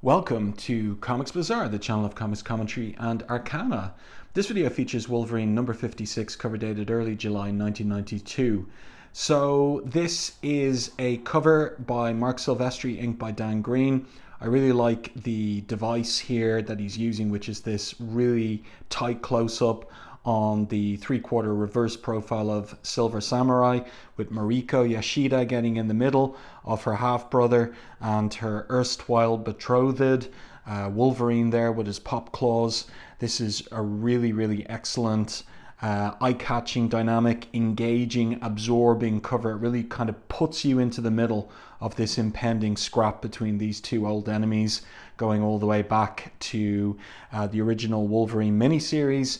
Welcome to Comics Bazaar, the channel of comics commentary and arcana. This video features Wolverine number 56, cover dated early July 1992. So this is a cover by Marc Silvestri, inked by Dan Green. I really like the device here that he's using, which is this really tight close-up on the three-quarter reverse profile of Silver Samurai, with Mariko Yashida getting in the middle of her half-brother and her erstwhile betrothed, Wolverine there with his pop claws. This is a really excellent, eye-catching, dynamic, engaging, absorbing cover. It really kind of puts you into the middle of this impending scrap between these two old enemies, going all the way back to the original Wolverine miniseries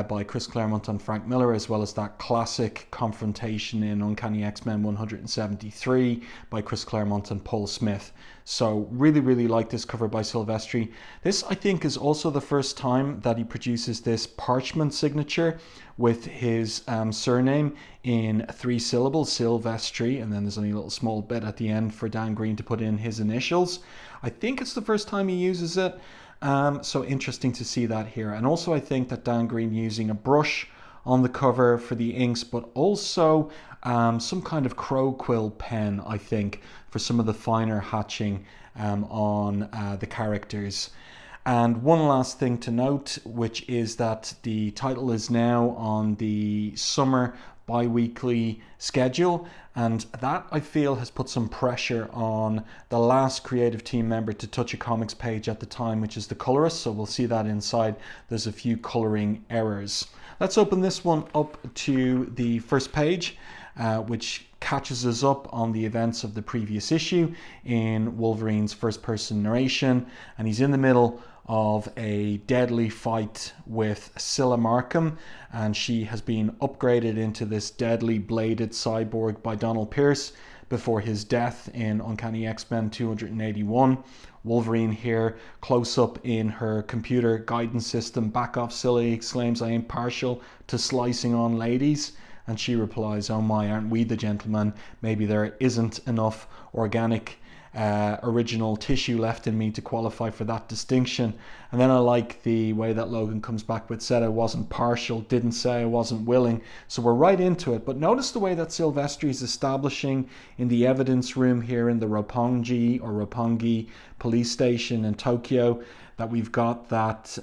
by Chris Claremont and Frank Miller, as well as that classic confrontation in Uncanny X-Men 173 by Chris Claremont and Paul Smith. So really like this cover by Silvestri. This, I think, is also the first time that he produces this parchment signature with his surname in 3 syllables, Silvestri, and then there's only a little small bit at the end for Dan Green to put in his initials. I think it's the first time he uses it. So interesting to see that here. And also I think that Dan Green using a brush on the cover for the inks, but also some kind of crow quill pen, I think, for some of the finer hatching on the characters. And one last thing to note, which is that the title is now on the summer bi-weekly schedule, and that, I feel, has put some pressure on the last creative team member to touch a comics page at the time, which is the colorist. So we'll see that inside there's a few coloring errors. Let's open this one up to the first page, which catches us up on the events of the previous issue in Wolverine's first person narration, and he's in the middle of a deadly fight with Cylla Markham, and she has been upgraded into this deadly bladed cyborg by Donald Pierce before his death in Uncanny X-Men 281. Wolverine here, close up in her computer guidance system. Back off, Cylla, he exclaims, I ain't partial to slicing on ladies. And she replies, oh my, aren't we the gentlemen? Maybe there isn't enough organic original tissue left in me to qualify for that distinction. And then I like the way that Logan comes back with, said I wasn't partial, didn't say I wasn't willing. So we're right into it. But notice the way that Silvestri is establishing in the evidence room here in the Roppongi police station in Tokyo, that we've got that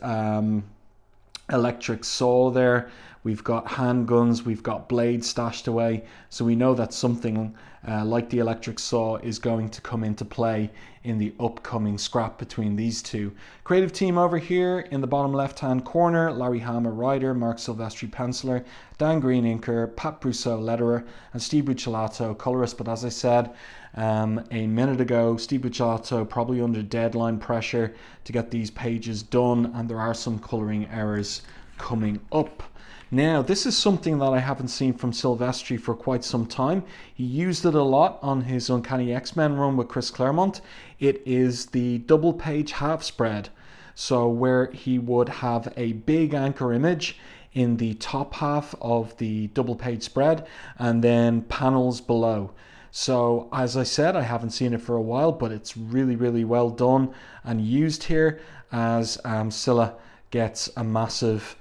electric saw there, we've got handguns, we've got blades stashed away, so we know that something like the electric saw is going to come into play in the upcoming scrap between these two. Creative team over here in the bottom left hand corner: Larry Hama writer, Marc Silvestri penciler, Dan Green inker, Pat Brousseau letterer, and Steve Buccellato colorist. But as I said a minute ago, Steve Buccellato probably under deadline pressure to get these pages done, and there are some coloring errors coming up. Now, this is something that I haven't seen from Silvestri for quite some time. He used it a lot on his Uncanny X-Men run with Chris Claremont. It is the double page half spread. So where he would have a big anchor image in the top half of the double page spread and then panels below. So as I said, I haven't seen it for a while, but it's really well done and used here as Cylla gets a massive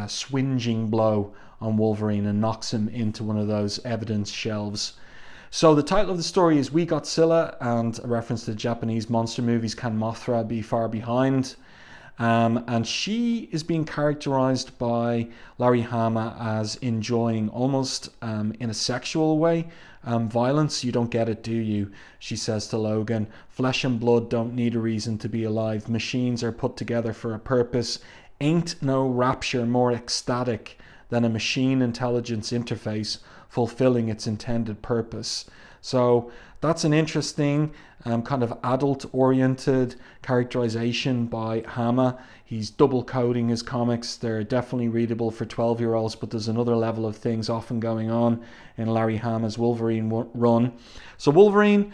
swinging blow on Wolverine and knocks him into one of those evidence shelves. So the title of the story is We Got Cylla, and a reference to the Japanese monster movies Can Mothra Be Far Behind? And she is being characterized by Larry Hama as enjoying, almost in a sexual way, violence. You don't get it, do you? She says to Logan. Flesh and blood don't need a reason to be alive. Machines are put together for a purpose. Ain't no rapture more ecstatic than a machine intelligence interface fulfilling its intended purpose. So that's an interesting kind of adult-oriented characterization by Hama. He's double coding his comics. They're definitely readable for 12-year-olds, but there's another level of things often going on in Larry Hama's Wolverine run. So Wolverine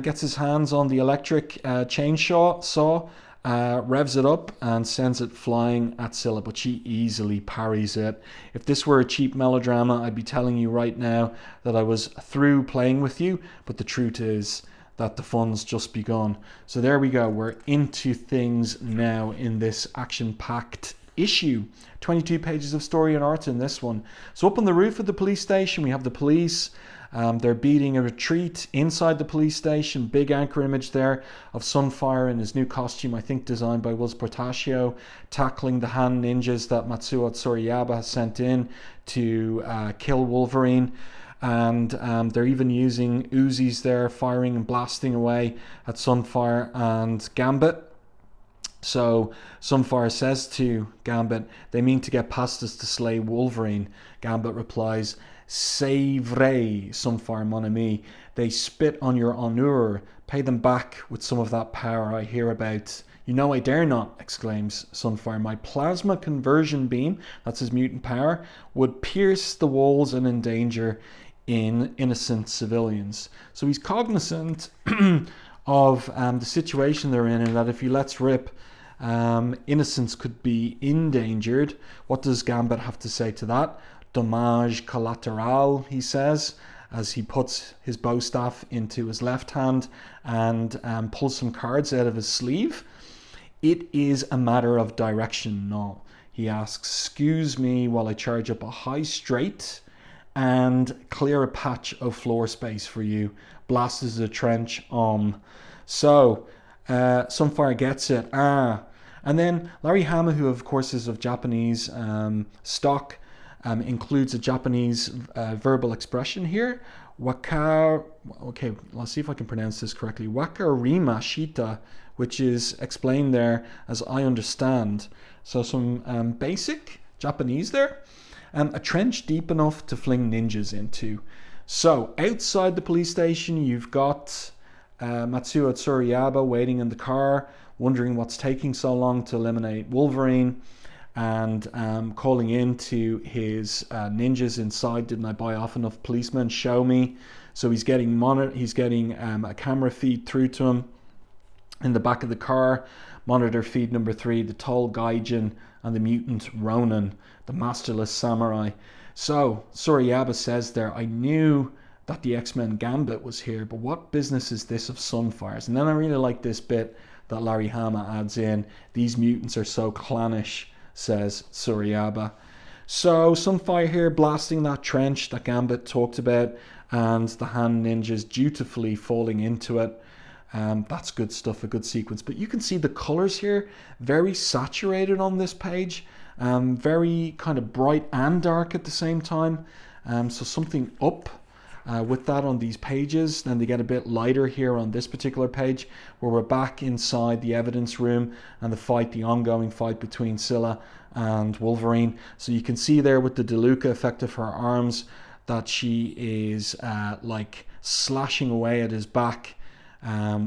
gets his hands on the electric chainsaw saw, revs it up and sends it flying at Cylla, but she easily parries it. If this were a cheap melodrama, I'd be telling you right now that I was through playing with you, but the truth is that the fun's just begun. So there we go. We're into things now in this action-packed issue. 22 pages of story and art in this one. So up on the roof of the police station, we have the police. They're beating a retreat inside the police station. Big anchor image there of Sunfire in his new costume, I think designed by Wills Portacio, tackling the hand ninjas that Matsuo Tsurayaba has sent in to kill Wolverine. And they're even using Uzis there, firing and blasting away at Sunfire and Gambit. So Sunfire says to Gambit, they mean to get past us to slay Wolverine. Gambit replies, c'est vrai, Sunfire mon ami. They spit on your honneur. Pay them back with some of that power I hear about. You know I dare not, exclaims Sunfire. My plasma conversion beam, that's his mutant power, would pierce the walls and endanger innocent civilians. So he's cognizant of the situation they're in, and that if he lets rip, innocents could be endangered. What does Gambit have to say to that? Dommage collateral, he says, as he puts his bow staff into his left hand and pulls some cards out of his sleeve. It is a matter of direction, no. He asks, excuse me while I charge up a high straight and clear a patch of floor space for you. Blast is a trench. So Sunfire gets it. And then Larry Hama, who of course is of Japanese stock, includes a Japanese verbal expression here. Okay, let's see if I can pronounce this correctly. Wakarima shita, which is explained there as I understand. So some basic Japanese there. A trench deep enough to fling ninjas into. So outside the police station, you've got Matsuo Tsurayaba waiting in the car, wondering what's taking so long to eliminate Wolverine, and calling in to his ninjas inside. Didn't I buy off enough policemen? Show me. So he's getting a camera feed through to him in the back of the car. Monitor feed number 3, the tall Gaijin and the mutant Ronin, the masterless samurai. So Tsurayaba says there, I knew that the X-Men Gambit was here, but what business is this of Sunfire's? And then I really like this bit that Larry Hama adds in. These mutants are so clannish, says Tsurayaba. So Sunfire here blasting that trench that Gambit talked about, and the hand ninjas dutifully falling into it. That's good stuff, a good sequence. But you can see the colors here, very saturated on this page, very kind of bright and dark at the same time. So something up with that on these pages. Then they get a bit lighter here on this particular page, where we're back inside the evidence room and the ongoing fight between Cylla and Wolverine. So you can see there with the DeLuca effect of her arms that she is like slashing away at his back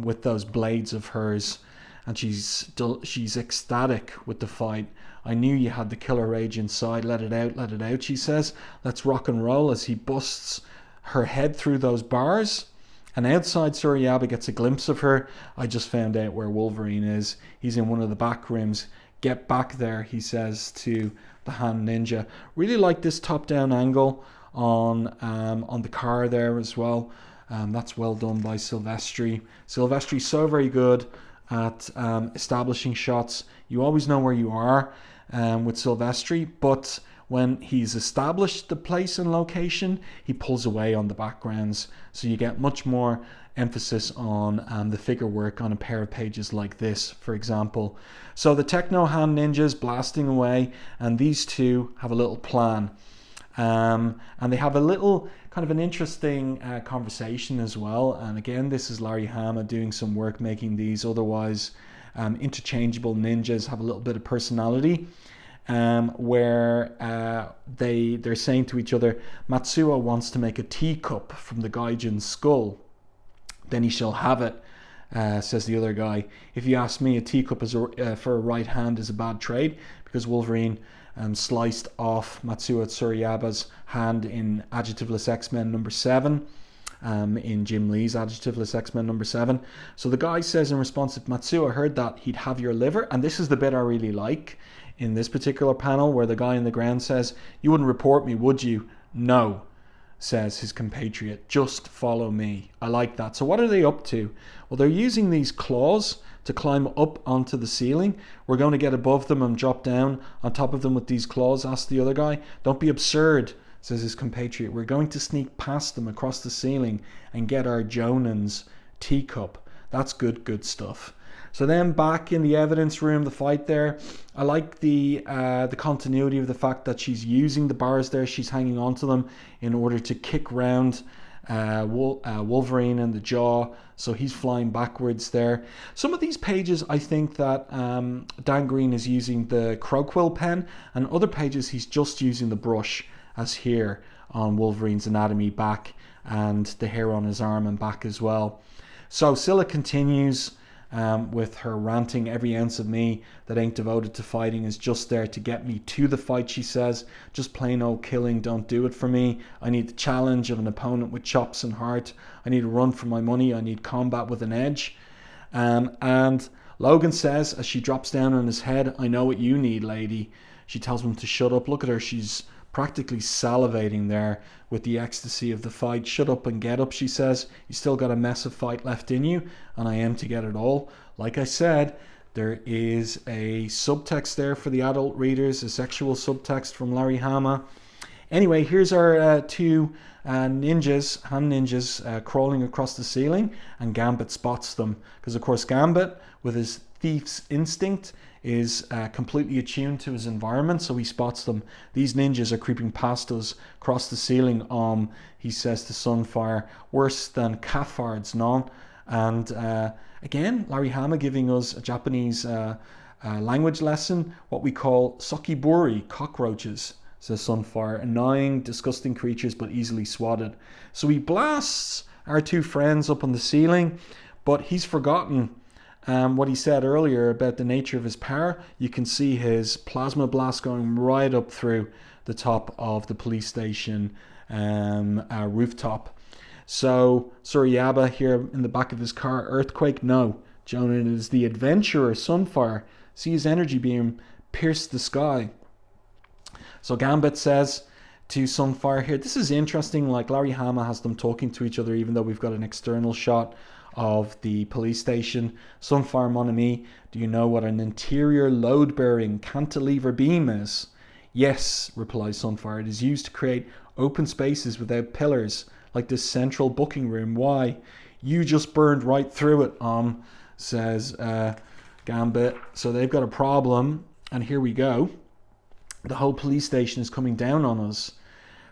with those blades of hers, and she's ecstatic with the fight. I knew you had the killer rage inside. Let it out, she says. Let's rock and roll, as he busts her head through those bars. And outside, Tsurayaba gets a glimpse of her. I just found out where Wolverine is. He's in one of the back rooms. Get back there, he says to the hand ninja. Really like this top-down angle on the car there as well. That's well done by Silvestri. Silvestri's so very good at establishing shots. You always know where you are with Silvestri, but when he's established the place and location, he pulls away on the backgrounds. So you get much more emphasis on the figure work on a pair of pages like this, for example. So the Techno Hand Ninjas blasting away, and these two have a little plan. And they have a little kind of an interesting conversation as well. And again, this is Larry Hama doing some work making these otherwise interchangeable ninjas have a little bit of personality, where they're saying to each other, Matsuo wants to make a teacup from the Gaijin's skull. Then he shall have it, says the other guy. If you ask me, a teacup for a right hand is a bad trade, because Wolverine sliced off Matsuo Tsurayaba's hand in Adjectiveless X-Men number 7, in Jim Lee's Adjectiveless X-Men number 7. So the guy says in response, if Matsuo heard that, he'd have your liver. And this is the bit I really like in this particular panel, where the guy on the ground says, you wouldn't report me, would you? No. says his compatriot. Just follow me. I like that. So what are they up to? Well, they're using these claws to climb up onto the ceiling. We're going to get above them and drop down on top of them with these claws, asks the other guy. Don't be absurd, says his compatriot. We're going to sneak past them across the ceiling and get our Jonan's teacup. That's good stuff. So then back in the evidence room, the fight there, I like the continuity of the fact that she's using the bars there. She's hanging onto them in order to kick round Wolverine in the jaw. So he's flying backwards there. Some of these pages, I think that Dan Green is using the Crowquill pen, and other pages he's just using the brush, as here on Wolverine's anatomy back and the hair on his arm and back as well. So Cylla continues with her ranting. Every ounce of me that ain't devoted to fighting is just there to get me to the fight, she says. Just plain old killing don't do it for me. I need the challenge of an opponent with chops and heart. I need a run for my money. I need combat with an edge. And Logan says, as she drops down on his head, I know what you need, lady. She tells him to shut up. Look at her. She's practically salivating there with the ecstasy of the fight. Shut up and get up, she says. You still got a mess of fight left in you, and I am to get it all. Like I said, there is a subtext there for the adult readers, a sexual subtext from Larry Hama. Anyway, here's our two hand ninjas crawling across the ceiling, and Gambit spots them. Because, of course, Gambit, with his thief's instinct, is completely attuned to his environment, so he spots them. These ninjas are creeping past us across the ceiling, he says to Sunfire, worse than Cafards, non. And again, Larry Hama giving us a Japanese language lesson, what we call sokiburi, cockroaches, says Sunfire. Annoying, disgusting creatures, but easily swatted. So he blasts our two friends up on the ceiling, but he's forgotten what he said earlier about the nature of his power. You can see his plasma blast going right up through the top of the police station rooftop. So Tsurayaba here in the back of his car, earthquake? No. Jonan is the adventurer, Sunfire. See his energy beam pierce the sky. So Gambit says to Sunfire here, this is interesting, like Larry Hama has them talking to each other, even though we've got an external shot of the police station. Sunfire, mon ami, do you know what an interior load-bearing cantilever beam is? Yes, replies Sunfire. It is used to create open spaces without pillars, like this central booking room. Why? You just burned right through it, says Gambit. So they've got a problem, and here we go. The whole police station is coming down on us.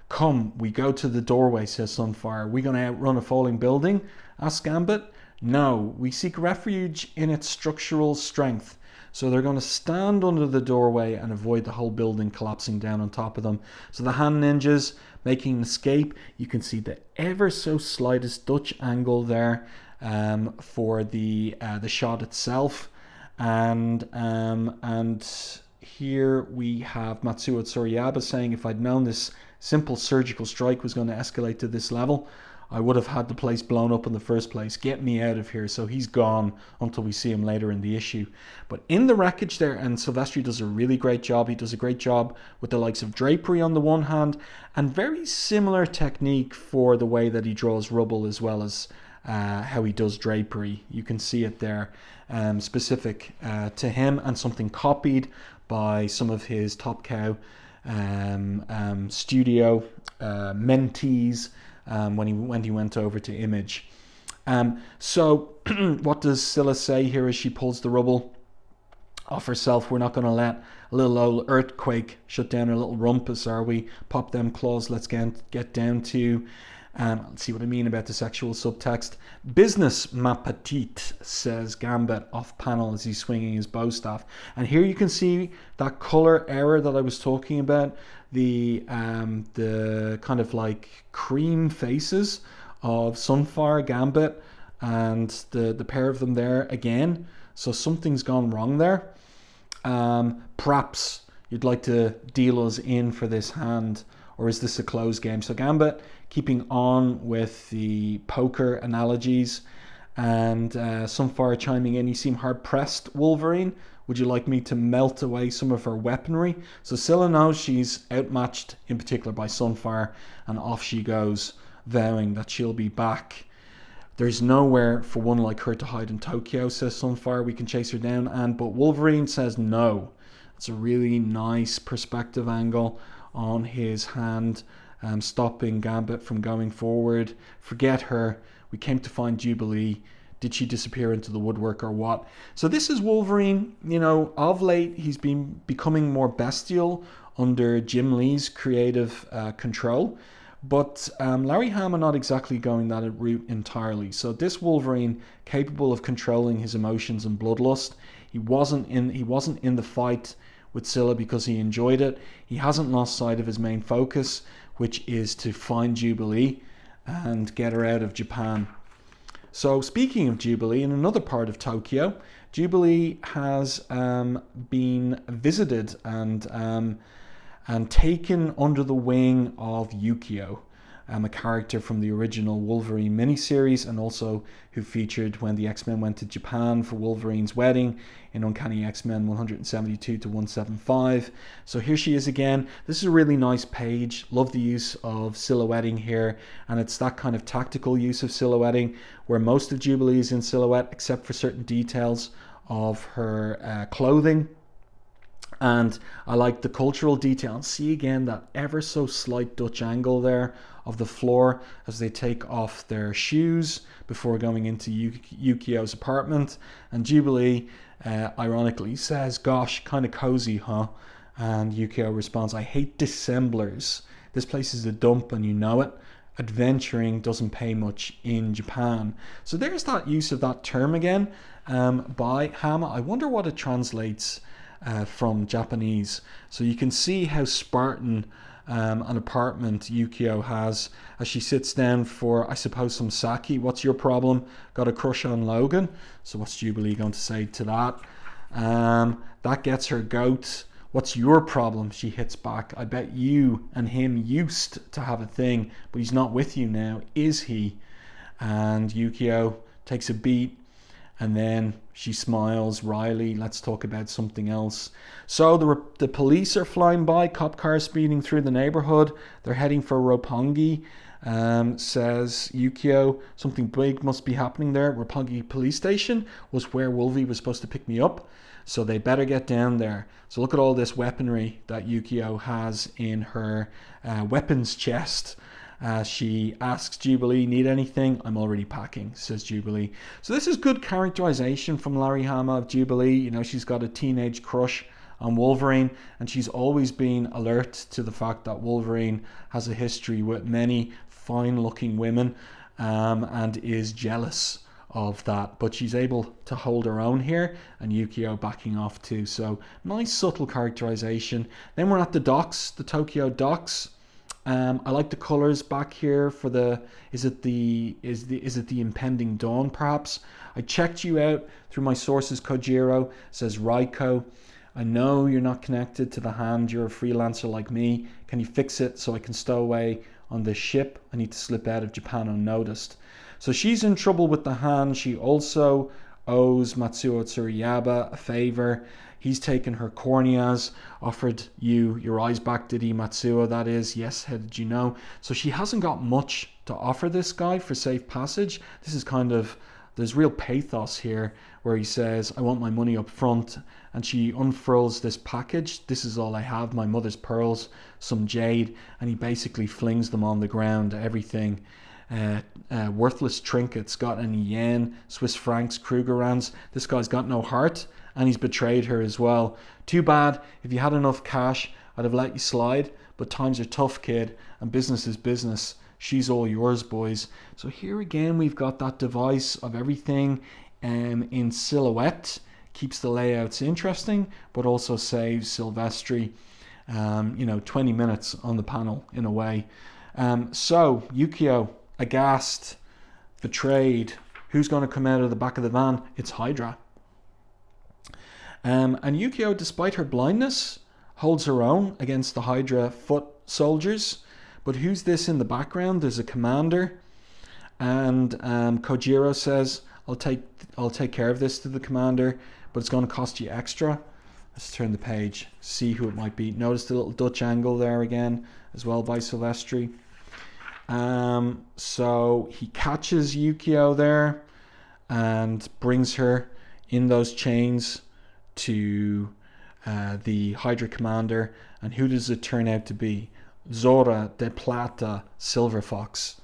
Come, we go to the doorway, says Sunfire. We going to outrun a falling building? Asks Gambit. No, we seek refuge in its structural strength. So they're going to stand under the doorway and avoid the whole building collapsing down on top of them. So the hand ninjas making an escape. You can see the ever so slightest Dutch angle there for the shot itself. And here we have Matsuo Tsurayaba saying, if I'd known this simple surgical strike was going to escalate to this level, I would have had the place blown up in the first place. Get me out of here. So he's gone until we see him later in the issue. But in the wreckage there, and Silvestri does a really great job. He does a great job with the likes of drapery on the one hand, and very similar technique for the way that he draws rubble, as well as how he does drapery. You can see it there, specific to him, and something copied by some of his Top Cow studio mentees when he went over to Image. So what does Cylla say here as she pulls the rubble off herself? We're not going to let a little old earthquake shut down her little rumpus, are we? Pop them claws. Let's get down to let's see what I mean about the sexual subtext. Business, ma petite, says Gambit off panel as he's swinging his bow staff. And here you can see that color error that I was talking about. The kind of like cream faces of Sunfire, Gambit, and the pair of them there again. So something's gone wrong there. Perhaps you'd like to deal us in for this hand, or is this a closed game? So Gambit keeping on with the poker analogies. And Sunfire chiming in, you seem hard-pressed, Wolverine. Would you like me to melt away some of her weaponry? So Cylla knows she's outmatched, in particular by Sunfire, and off she goes, vowing that she'll be back. There's nowhere for one like her to hide in Tokyo, says Sunfire. We can chase her down. But Wolverine says no. It's a really nice perspective angle on his hand, stopping Gambit from going forward. Forget her. We came to find Jubilee. Did she disappear into the woodwork or what? So this is Wolverine. You know, of late, he's been becoming more bestial under Jim Lee's creative control. But Larry Hama not exactly going that route entirely. So this Wolverine, capable of controlling his emotions and bloodlust, he wasn't in the fight with Cylla because he enjoyed it. He hasn't lost sight of his main focus, which is to find Jubilee and get her out of Japan. So speaking of Jubilee, in another part of Tokyo, Jubilee has been visited and taken under the wing of Yukio, a character from the original Wolverine miniseries, and also who featured when the X-Men went to Japan for Wolverine's wedding in Uncanny X-Men 172 to 175. So here she is again. This is a really nice page. Love the use of silhouetting here, and it's that kind of tactical use of silhouetting where most of Jubilee is in silhouette except for certain details of her clothing. And I like the cultural detail. See again that ever so slight Dutch angle there of the floor as they take off their shoes before going into Yukio's apartment. And Jubilee ironically says, "Gosh, kind of cozy, huh?" And Yukio responds, "I hate dissemblers. This place is a dump and you know it. Adventuring doesn't pay much in Japan." So there's that use of that term again by Hama. I wonder what it translates from Japanese. So you can see how Spartan an apartment Yukio has as she sits down for, I suppose, some sake. What's your problem? Got a crush on Logan? So what's Jubilee going to say to that? That gets her goat. What's your problem? She hits back. I bet you and him used to have a thing, but he's not with you now, is he? And Yukio takes a beat. And then she smiles wryly. Let's talk about something else. So the police are flying by. Cop cars speeding through the neighborhood. They're heading for Roppongi. Says Yukio, something big must be happening there. Roppongi police station was where Wolvie was supposed to pick me up. So they better get down there. So look at all this weaponry that Yukio has in her weapons chest. She asks Jubilee, need anything? I'm already packing, says Jubilee. So this is good characterization from Larry Hama of Jubilee. You know, she's got a teenage crush on Wolverine, and she's always been alert to the fact that Wolverine has a history with many fine-looking women and is jealous of that. But she's able to hold her own here, and Yukio backing off too. So nice subtle characterization. Then we're at the docks, the Tokyo docks. I like the colors back here for the is it the impending dawn perhaps. I checked you out through my sources. Kojiro says, Raiko, I know you're not connected to the hand, you're a freelancer like me. Can you fix it so I can stow away on this ship? I need to slip out of Japan unnoticed. So she's in trouble with the hand. She also owes Matsuo Tsurayaba a favor. He's taken her corneas, offered you your eyes back, did he, Matsuo? That is, yes, how did you know? So she hasn't got much to offer this guy for safe passage. This is kind of, there's real pathos here where he says, I want my money up front. And she unfurls this package. This is all I have, my mother's pearls, some jade. And he basically flings them on the ground, everything. Worthless trinkets, got any yen, Swiss francs, Krugerrands. This guy's got no heart. And he's betrayed her as well. Too bad. If you had enough cash, I'd have let you slide. But times are tough, kid. And business is business. She's all yours, boys. So here again, we've got that device of everything in silhouette. Keeps the layouts interesting, but also saves Silvestri, 20 minutes on the panel in a way. So Yukio, aghast, betrayed. Who's going to come out of the back of the van? It's Hydra. And Yukio, despite her blindness, holds her own against the Hydra foot soldiers. But who's this in the background? There's a commander. And Kojiro says, I'll take care of this to the commander, but it's going to cost you extra. Let's turn the page, see who it might be. Notice the little Dutch angle there again, as well by Silvestri. So he catches Yukio there and brings her in those chains to the Hydra commander. And who does it turn out to be? Zora de Plata, Silver Fox.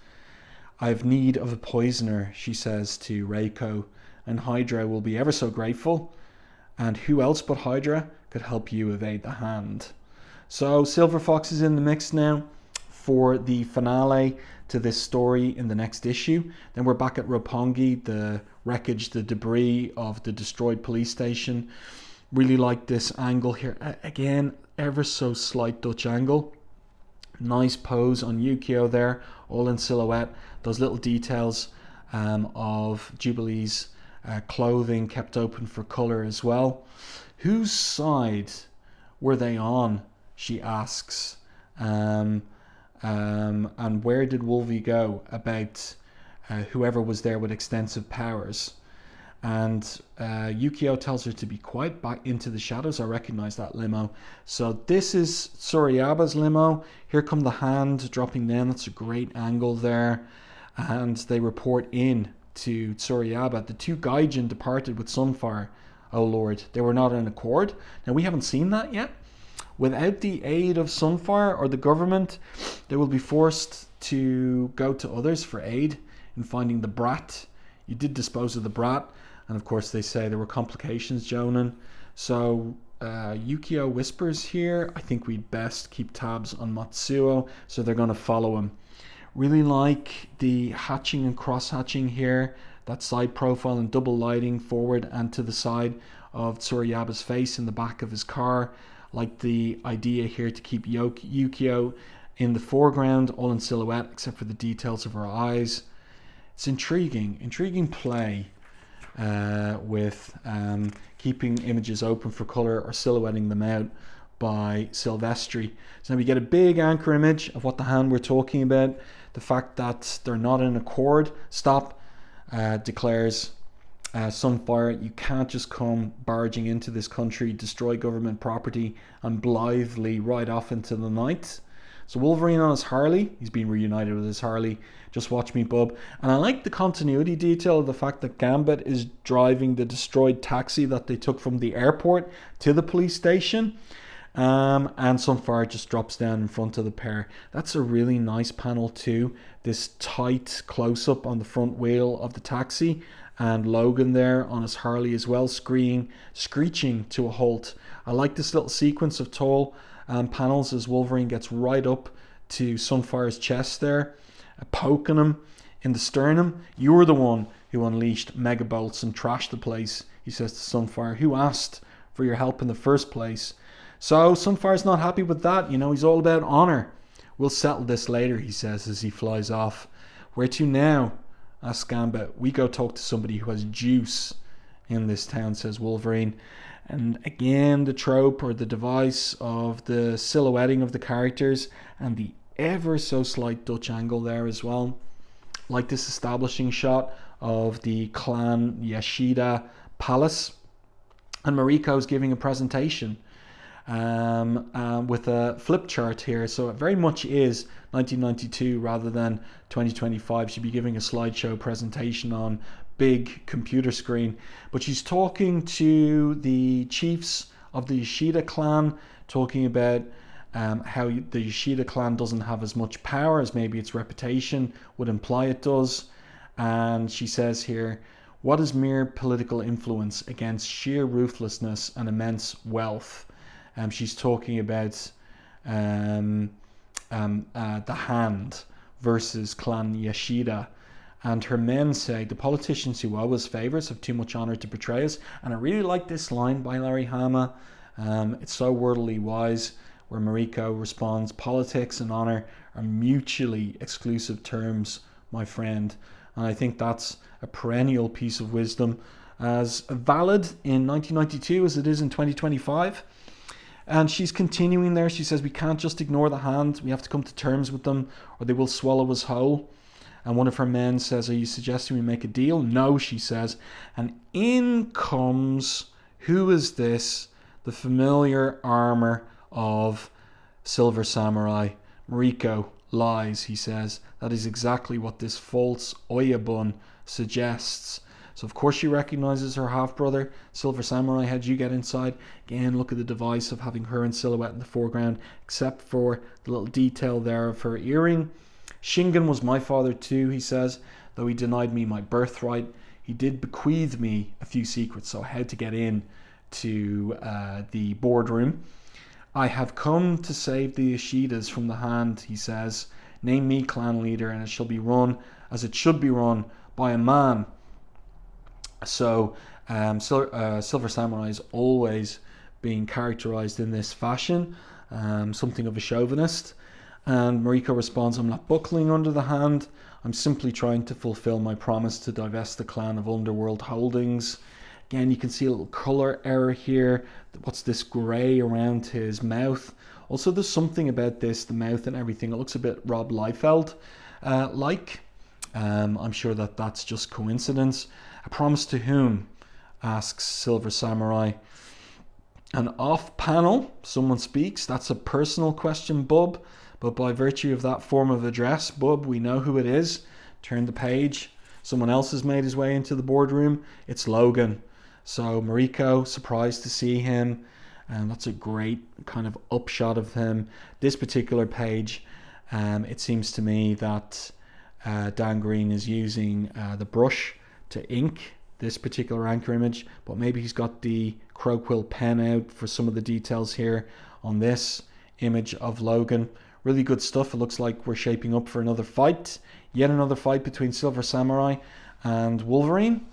I have need of a poisoner, she says to Reiko, and Hydra will be ever so grateful. And who else but Hydra could help you evade the hand? So Silver Fox is in the mix now for the finale to this story in the next issue. Then we're back at Roppongi, the wreckage, the debris of the destroyed police station. Really like this angle here. Again, ever so slight Dutch angle. Nice pose on Yukio there, all in silhouette. Those little details of Jubilee's clothing kept open for colour as well. Whose side were they on, she asks. And where did Wolvie go about whoever was there with extensive powers? And Yukio tells her to be quiet, back into the shadows. I recognize that limo. So this is Tsurayaba's limo. Here come the hand dropping down. That's a great angle there. And they report in to Tsurayaba. The two Gaijin departed with Sunfire. Oh Lord, they were not in accord. Now we haven't seen that yet. Without the aid of Sunfire or the government, they will be forced to go to others for aid in finding the brat. You did dispose of the brat. And of course they say there were complications, Jonan. So Yukio whispers here, I think we'd best keep tabs on Matsuo. So they're going to follow him. Really like the hatching and cross-hatching here. That side profile and double lighting forward and to the side of Tsurayaba's face in the back of his car. Like the idea here to keep Yukio in the foreground, all in silhouette, except for the details of her eyes. It's intriguing play with keeping images open for color or silhouetting them out by Silvestri. So now we get a big anchor image of what the hand we're talking about. The fact that they're not in accord. Stop, declares Sunfire. You can't just come barging into this country, destroy government property, and blithely ride off into the night. So Wolverine on his Harley, he's been reunited with his Harley. Just watch me, bub. And I like the continuity detail of the fact that Gambit is driving the destroyed taxi that they took from the airport to the police station. And Sunfire just drops down in front of the pair. That's a really nice panel too. This tight close-up on the front wheel of the taxi. And Logan there on his Harley as well, screeching to a halt. I like this little sequence of tall panels as Wolverine gets right up to Sunfire's chest there, poking him in the sternum. You were the one who unleashed mega bolts and trashed the place, he says to Sunfire. Who asked for your help in the first place? So Sunfire's not happy with that. You know, he's all about honor. We'll settle this later, he says as he flies off. Where to now? Asks Gambit. We go talk to somebody who has juice in this town, says Wolverine. And again, the trope or the device of the silhouetting of the characters and the ever so slight Dutch angle there as well. Like this establishing shot of the Clan Yashida palace. And Mariko's giving a presentation with a flip chart here. So it very much is 1992 rather than 2025. She'd be giving a slideshow presentation on big computer screen, but she's talking to the chiefs of the Yashida clan, talking about how the Yashida clan doesn't have as much power as maybe its reputation would imply it does. And she says here, what is mere political influence against sheer ruthlessness and immense wealth? She's talking about the Hand versus Clan Yashida. And her men say, the politicians who always favour us have too much honour to betray us. And I really like this line by Larry Hama. It's so wordily wise, where Mariko responds, politics and honour are mutually exclusive terms, my friend. And I think that's a perennial piece of wisdom, as valid in 1992 as it is in 2025. And she's continuing there. She says, we can't just ignore the Hand. We have to come to terms with them or they will swallow us whole. And one of her men says, "Are you suggesting we make a deal?" "No," she says. And in comes, who is this? The familiar armor of Silver Samurai. "Mariko lies," he says. "That is exactly what this false Oyabun suggests." So of course she recognizes her half-brother, Silver Samurai. How'd you get inside? Again, look at the device of having her in silhouette in the foreground, except for the little detail there of her earring. "Shingen was my father too," he says, "though he denied me my birthright. He did bequeath me a few secrets, so how to get in to the boardroom. I have come to save the Yashidas from the hand," he says. "Name me clan leader and it shall be run as it should be run, by a man." So Silver Samurai is always being characterized in this fashion, something of a chauvinist. And Mariko responds, "I'm not buckling under the hand. I'm simply trying to fulfill my promise to divest the clan of underworld holdings." Again, you can see a little color error here. What's this gray around his mouth? Also, there's something about this, the mouth and everything. It looks a bit Rob Liefeld like. I'm sure that that's just coincidence. "A promise to whom?" asks Silver Samurai. And off panel, someone speaks. "That's a personal question, bub. But by virtue of that form of address, bub, we know who it is." Turn the page. Someone else has made his way into the boardroom. It's Logan. So Mariko, surprised to see him. And that's a great kind of upshot of him. This particular page, it seems to me that Dan Green is using the brush to ink this particular anchor image, but maybe he's got the crow quill pen out for some of the details here on this image of Logan. Really good stuff. It looks like we're shaping up for another fight. Yet another fight between Silver Samurai and Wolverine.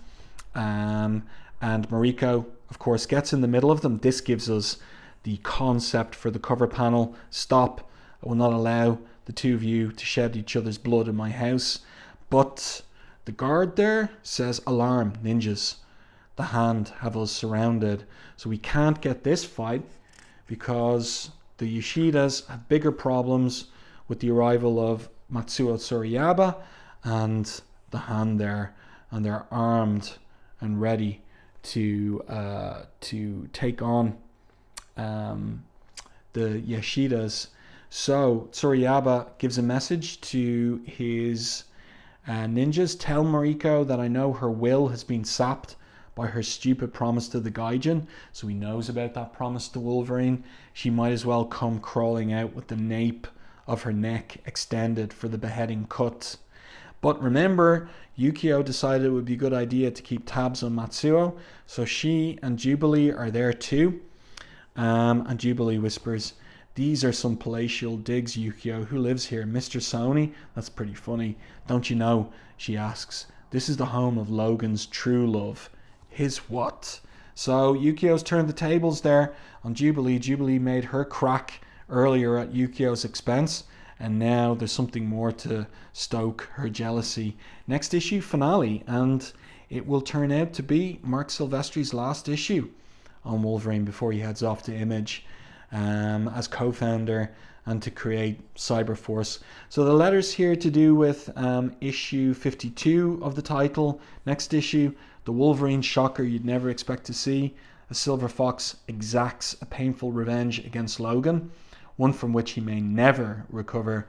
And Mariko, of course, gets in the middle of them. This gives us the concept for the cover panel. "Stop. I will not allow the two of you to shed each other's blood in my house." But the guard there says, "Alarm, ninjas. The Hand have us surrounded." So we can't get this fight because the Yashidas have bigger problems with the arrival of Matsuo Tsurayaba and the Hand there. And they're armed and ready to take on the Yashidas. So Tsurayaba gives a message to his ninjas. "Tell Mariko that I know her will has been sapped by her stupid promise to the Gaijin." So he knows about that promise to Wolverine. "She might as well come crawling out with the nape of her neck extended for the beheading cut." But remember, Yukio decided it would be a good idea to keep tabs on Matsuo, so she and Jubilee are there too. And Jubilee whispers, "These are some palatial digs, Yukio. Who lives here? Mr. Sony?" That's pretty funny. "Don't you know?" she asks. "This is the home of Logan's true love." His what? So Yukio's turned the tables there on Jubilee. Jubilee made her crack earlier at Yukio's expense, and now there's something more to stoke her jealousy. Next issue, finale, and it will turn out to be Marc Silvestri's last issue on Wolverine before he heads off to Image as co-founder and to create Cyberforce. So the letter's here to do with issue 52 of the title. Next issue, the Wolverine shocker you'd never expect to see. A Silver Fox exacts a painful revenge against Logan, one from which he may never recover.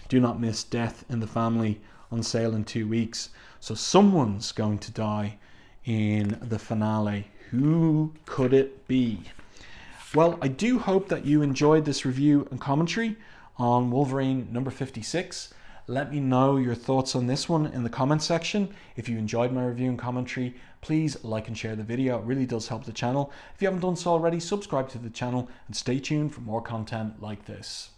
Do not miss Death in the Family, on sale in 2 weeks. So someone's going to die in the finale. Who could it be? Well, I do hope that you enjoyed this review and commentary on Wolverine number 56. Let me know your thoughts on this one in the comment section. If you enjoyed my review and commentary, please like and share the video. It really does help the channel. If you haven't done so already, subscribe to the channel and stay tuned for more content like this.